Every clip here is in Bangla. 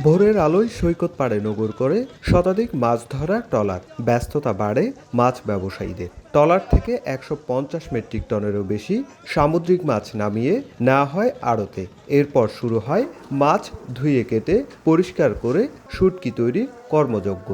ভোরের আলোয় সৈকত পাড়ে নগর করে শতাধিক মাছ ধরার ট্রলার। ব্যস্ততা বাড়ে মাছ ব্যবসায়ীদের। ট্রলার থেকে ১৫০ মেট্রিক টনেরও বেশি সামুদ্রিক মাছ নামিয়ে নেওয়া হয় আড়তে। এরপর শুরু হয় মাছ ধুয়ে কেটে পরিষ্কার করে শুটকি তৈরির কর্মযজ্ঞ।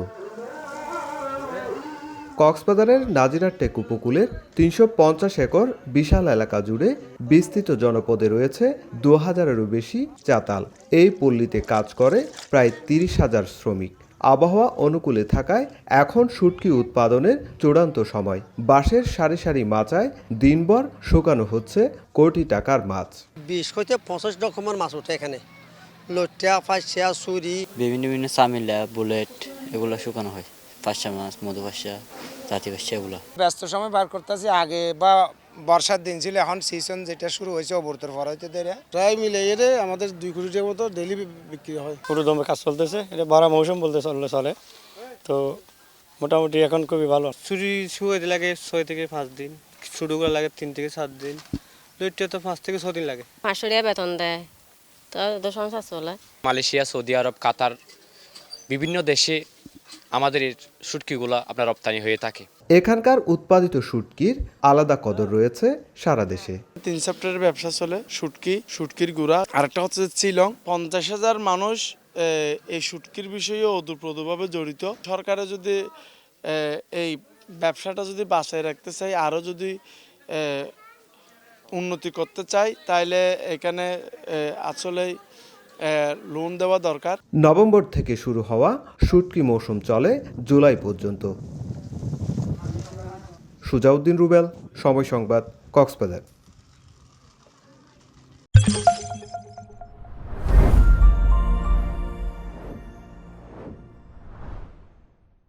কক্সবাজারের নাজিরাটেক উপকূলের ৩৫০ একর বিশাল এলাকা জুড়ে বিস্তৃত জনপদে রয়েছে ২০০০-এরও বেশি চাতাল। এই পল্লীতে কাজ করে প্রায় ৩০,০০০ শ্রমিক। আবহাওয়া অনুকূলে থাকায় এখন শুটকি উৎপাদনের চূড়ান্ত সময়। বাঁশের সারি সারি মাচায় দিনভর শুকানো হচ্ছে কোটি টাকার মাছ। ২০ হইতে ৫০ রকমের মাছ ওঠে এখানে। লইট্টা, ফাঁসিয়া, চুরি, বিভিন্ন চামিলা, বুলেট এগুলো শুকানো হয়। পাঁচশা মাছ, মধু পাঁচশা, জাতি পাঁচশা এগুলো। ব্যস্ত সময় বার করতেছি। আগে বা বর্ষার দিন ছিল, এখন সিজন যেটা শুরু হয়েছে অবর্তর পর হইতে দেয় প্রায় মিলে এর আমাদের ২ কোটি টাকার মতো ডেইলি বিক্রি হয়। পুরো দমে কাজ চলতেছে, এটা ১২ মৌসুম বলতে চলে। তো মোটামুটি এখন খুবই ভালো। চুরি শুয়ে লাগে ৬ থেকে ৫ দিন, শুরু করে লাগে ৩ থেকে ৭ দিন, লইট্টা তো ৫ থেকে ৬ দিন লাগে। ৫০০ টাকা বেতন দেয়, তো সংসার চলে। মালয়েশিয়া, সৌদি আরব, কাতার বিভিন্ন দেশে আমাদের এই শুটকিগুলো আপনার রপ্তানি হয়ে থাকে। এখানকার উৎপাদিত শুটকির আলাদা কদর রয়েছে সারা দেশে। ৩ সেক্টরের ব্যবসা চলে, শুটকির গুঁড়া। আরেকটা হচ্ছে চিলং। ৫০,০০০ মানুষ এই শুটকির বিষয়ে ওতপ্রোতভাবে জড়িত। সরকারে যদি এই ব্যবসাটা যদি বাঁচায় রাখতে চাই, আরও যদি উন্নতি করতে চাই, তাইলে এখানে আসলেই লোন দেওয়া দরকার। নভেম্বর থেকে শুরু হওয়া শুটকি মৌসুম চলে জুলাই পর্যন্ত। সুজাউদ্দিন রুবেল, সময় সংবাদ, কক্সবাজার।